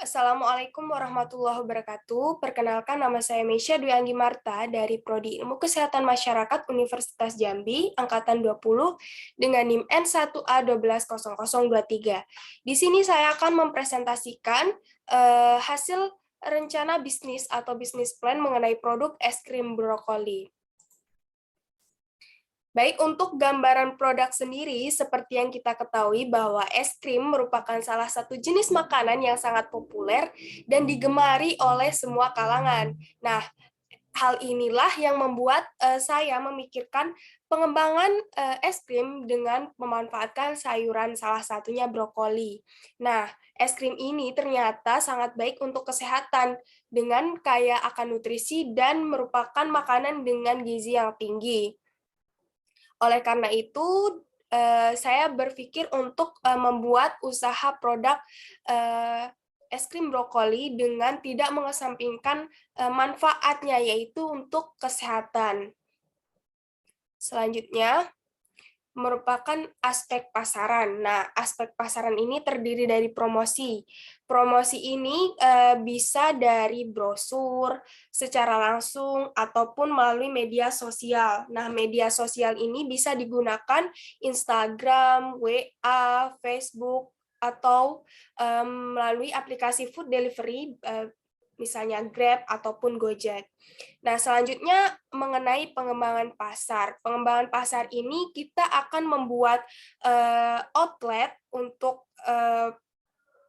Assalamualaikum warahmatullahi wabarakatuh. Perkenalkan, nama saya Meisya Dwi Anggi Marta dari Prodi Ilmu Kesehatan Masyarakat Universitas Jambi, Angkatan 20, dengan NIM N1A120023. Di sini saya akan mempresentasikan hasil rencana bisnis atau bisnis plan mengenai produk es krim brokoli. Baik, untuk gambaran produk sendiri, seperti yang kita ketahui bahwa es krim merupakan salah satu jenis makanan yang sangat populer dan digemari oleh semua kalangan. Nah, hal inilah yang membuat saya memikirkan pengembangan es krim dengan memanfaatkan sayuran, salah satunya brokoli. Nah, es krim ini ternyata sangat baik untuk kesehatan dengan kaya akan nutrisi dan merupakan makanan dengan gizi yang tinggi. Oleh karena itu, saya berpikir untuk membuat usaha produk es krim brokoli dengan tidak mengesampingkan manfaatnya, yaitu untuk kesehatan. Selanjutnya, merupakan aspek pasaran. Nah, aspek pasaran ini terdiri dari promosi. Promosi ini bisa dari brosur, secara langsung, ataupun melalui media sosial. Nah, media sosial ini bisa digunakan Instagram, WA, Facebook, atau melalui aplikasi food delivery, misalnya Grab ataupun Gojek. Nah, selanjutnya mengenai pengembangan pasar. Pengembangan pasar ini kita akan membuat outlet untuk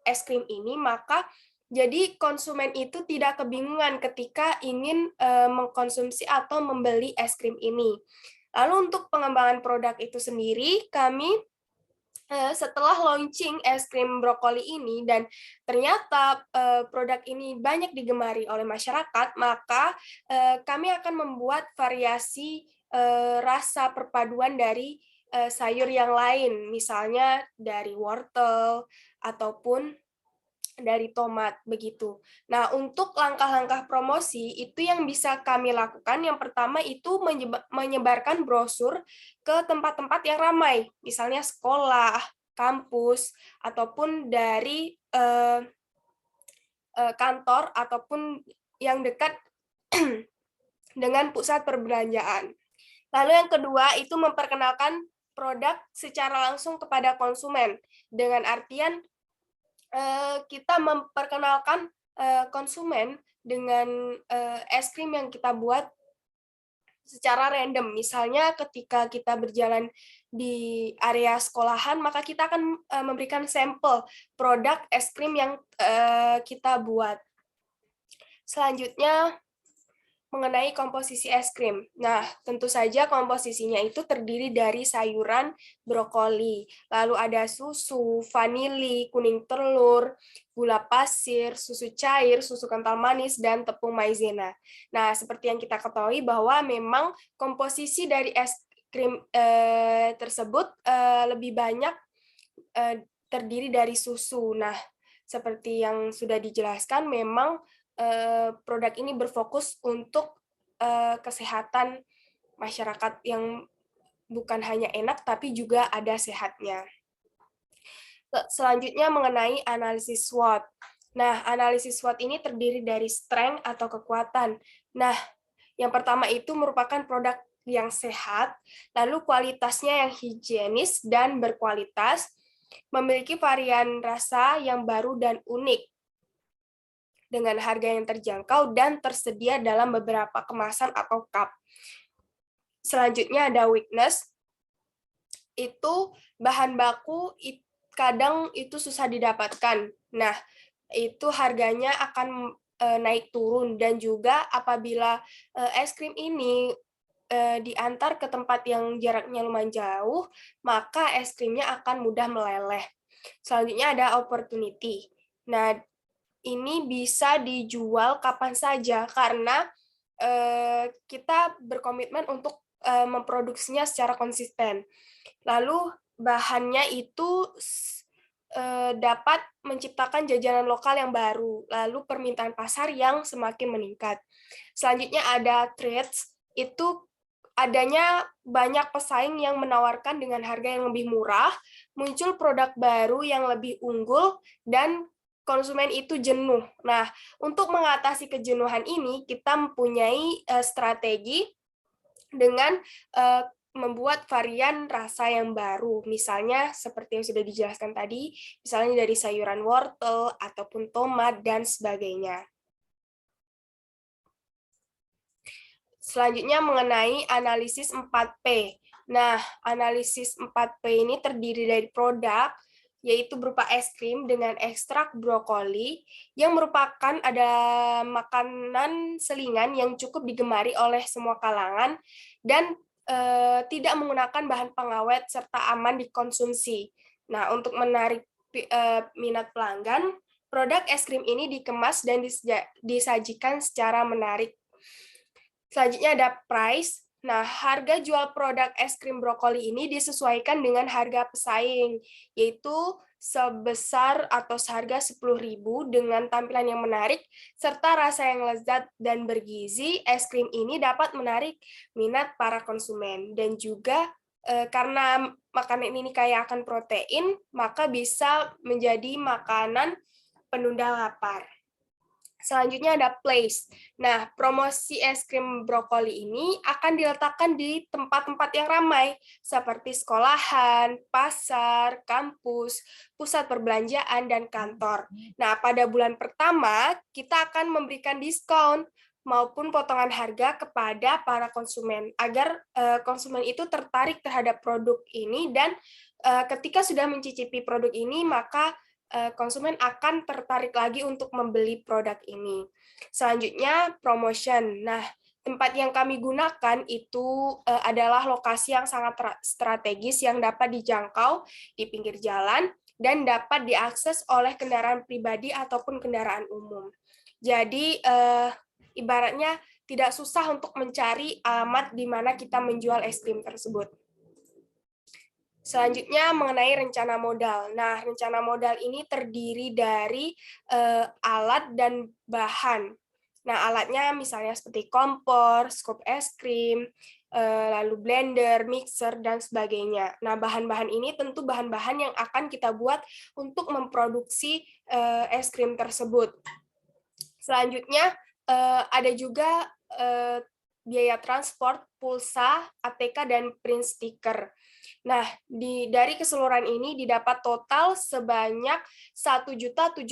es krim ini, maka jadi konsumen itu tidak kebingungan ketika ingin mengkonsumsi atau membeli es krim ini. Lalu untuk pengembangan produk itu sendiri, kami setelah launching es krim brokoli ini dan ternyata produk ini banyak digemari oleh masyarakat, maka kami akan membuat variasi rasa perpaduan dari sayur yang lain, misalnya dari wortel ataupun dari tomat begitu. Nah, untuk langkah-langkah promosi itu yang bisa kami lakukan, yang pertama itu menyebarkan brosur ke tempat-tempat yang ramai, misalnya sekolah, kampus, ataupun dari kantor ataupun yang dekat dengan pusat perbelanjaan. Lalu yang kedua itu memperkenalkan produk secara langsung kepada konsumen, dengan artian kita memperkenalkan konsumen dengan es krim yang kita buat secara random. Misalnya ketika kita berjalan di area sekolahan, maka kita akan memberikan sampel produk es krim yang kita buat. Selanjutnya, mengenai komposisi es krim. Nah, tentu saja komposisinya itu terdiri dari sayuran, brokoli, lalu ada susu, vanili, kuning telur, gula pasir, susu cair, susu kental manis, dan tepung maizena. Nah, seperti yang kita ketahui bahwa memang komposisi dari es krim tersebut lebih banyak terdiri dari susu. Nah, seperti yang sudah dijelaskan, memang produk ini berfokus untuk kesehatan masyarakat yang bukan hanya enak, tapi juga ada sehatnya. Selanjutnya mengenai analisis SWOT. Nah, analisis SWOT ini terdiri dari strength atau kekuatan. Nah, yang pertama itu merupakan produk yang sehat, lalu kualitasnya yang higienis dan berkualitas, memiliki varian rasa yang baru dan unik, dengan harga yang terjangkau dan tersedia dalam beberapa kemasan atau cup. Selanjutnya ada weakness, itu bahan baku kadang itu susah didapatkan. Nah, itu harganya akan naik turun, dan juga apabila es krim ini diantar ke tempat yang jaraknya lumayan jauh, maka es krimnya akan mudah meleleh. Selanjutnya ada opportunity. Nah, ini bisa dijual kapan saja karena kita berkomitmen untuk memproduksinya secara konsisten. Lalu bahannya itu dapat menciptakan jajanan lokal yang baru, lalu permintaan pasar yang semakin meningkat. Selanjutnya ada threats, itu adanya banyak pesaing yang menawarkan dengan harga yang lebih murah, muncul produk baru yang lebih unggul, dan konsumen itu jenuh. Nah, untuk mengatasi kejenuhan ini, kita mempunyai strategi dengan membuat varian rasa yang baru. Misalnya seperti yang sudah dijelaskan tadi, misalnya dari sayuran wortel ataupun tomat dan sebagainya. Selanjutnya mengenai analisis 4P. Nah, analisis 4P ini terdiri dari produk, yaitu berupa es krim dengan ekstrak brokoli, yang merupakan ada makanan selingan yang cukup digemari oleh semua kalangan, dan tidak menggunakan bahan pengawet serta aman dikonsumsi. Nah, untuk menarik minat pelanggan, produk es krim ini dikemas dan disajikan secara menarik. Selanjutnya ada price. Nah, harga jual produk es krim brokoli ini disesuaikan dengan harga pesaing, yaitu sebesar atau seharga 10.000 dengan tampilan yang menarik, serta rasa yang lezat dan bergizi. Es krim ini dapat menarik minat para konsumen. Dan juga karena makanan ini kaya akan protein, maka bisa menjadi makanan penunda lapar. Selanjutnya ada place. Nah, promosi es krim brokoli ini akan diletakkan di tempat-tempat yang ramai, seperti sekolahan, pasar, kampus, pusat perbelanjaan, dan kantor. Nah, pada bulan pertama, kita akan memberikan diskon maupun potongan harga kepada para konsumen, agar konsumen itu tertarik terhadap produk ini, dan ketika sudah mencicipi produk ini, maka konsumen akan tertarik lagi untuk membeli produk ini. Selanjutnya, promotion. Nah, tempat yang kami gunakan itu adalah lokasi yang sangat strategis yang dapat dijangkau di pinggir jalan dan dapat diakses oleh kendaraan pribadi ataupun kendaraan umum. Jadi, ibaratnya tidak susah untuk mencari alamat di mana kita menjual es krim tersebut. Selanjutnya mengenai rencana modal. Nah, rencana modal ini terdiri dari alat dan bahan. Nah, alatnya misalnya seperti kompor, skop es krim, lalu blender, mixer, dan sebagainya. Nah, bahan-bahan ini tentu bahan-bahan yang akan kita buat untuk memproduksi es krim tersebut. Selanjutnya, ada juga biaya transport, pulsa, ATK, dan print stiker. Nah, dari keseluruhan ini didapat total sebanyak 1.071.000.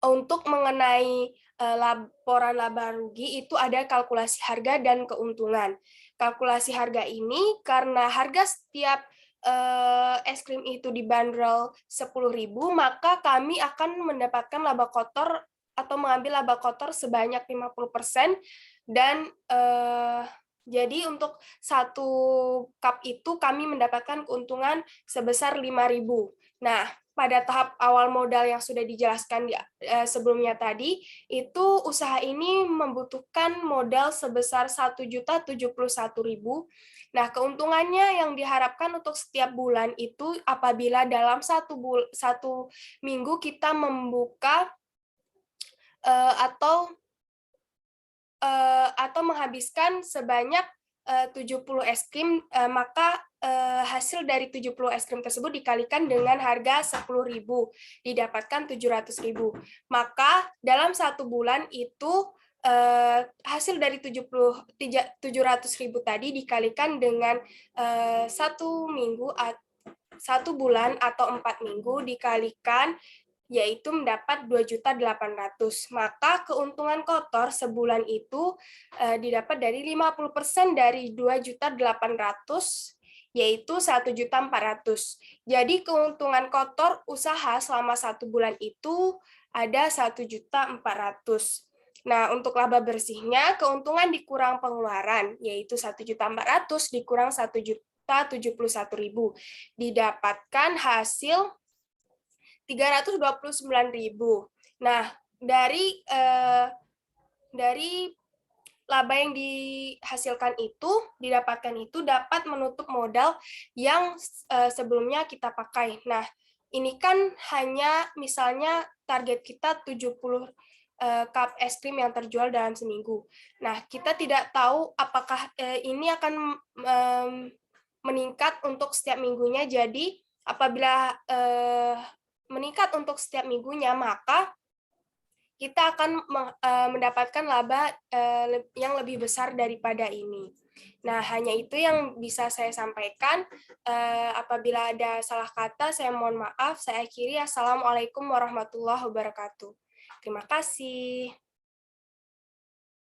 Untuk mengenai laporan laba rugi itu ada kalkulasi harga dan keuntungan. Kalkulasi harga ini karena harga setiap es krim itu dibanderol 10.000, maka kami akan mendapatkan laba kotor atau mengambil laba kotor sebanyak 50%, dan jadi untuk satu cup itu kami mendapatkan keuntungan sebesar 5.000. Nah, pada tahap awal modal yang sudah dijelaskan sebelumnya tadi, itu usaha ini membutuhkan modal sebesar 1.071.000. Nah, keuntungannya yang diharapkan untuk setiap bulan itu apabila dalam satu minggu kita membuka atau menghabiskan sebanyak 70 es krim, maka hasil dari 70 es krim tersebut dikalikan dengan harga 10.000, didapatkan 700.000. Maka dalam satu bulan itu hasil dari 700.000 tadi dikalikan dengan satu bulan atau 4 minggu dikalikan, yaitu mendapat 2.800.000. Maka keuntungan kotor sebulan itu didapat dari 50% dari 2.800.000, yaitu 1.400.000. Jadi keuntungan kotor usaha selama satu bulan itu ada 1.400.000. Nah, untuk laba bersihnya, keuntungan dikurang pengeluaran, yaitu 1.400.000 dikurang 1.071.000. Didapatkan hasil 329.000. Nah, dari laba yang dihasilkan itu, didapatkan itu dapat menutup modal yang sebelumnya kita pakai. Nah, ini kan hanya misalnya target kita 70 cup es krim yang terjual dalam seminggu. Nah, kita tidak tahu apakah ini akan meningkat untuk setiap minggunya, jadi Apabila meningkat untuk setiap minggunya, maka kita akan mendapatkan laba yang lebih besar daripada ini. Nah, hanya itu yang bisa saya sampaikan. Apabila ada salah kata, saya mohon maaf. Saya akhiri. Assalamualaikum warahmatullahi wabarakatuh. Terima kasih.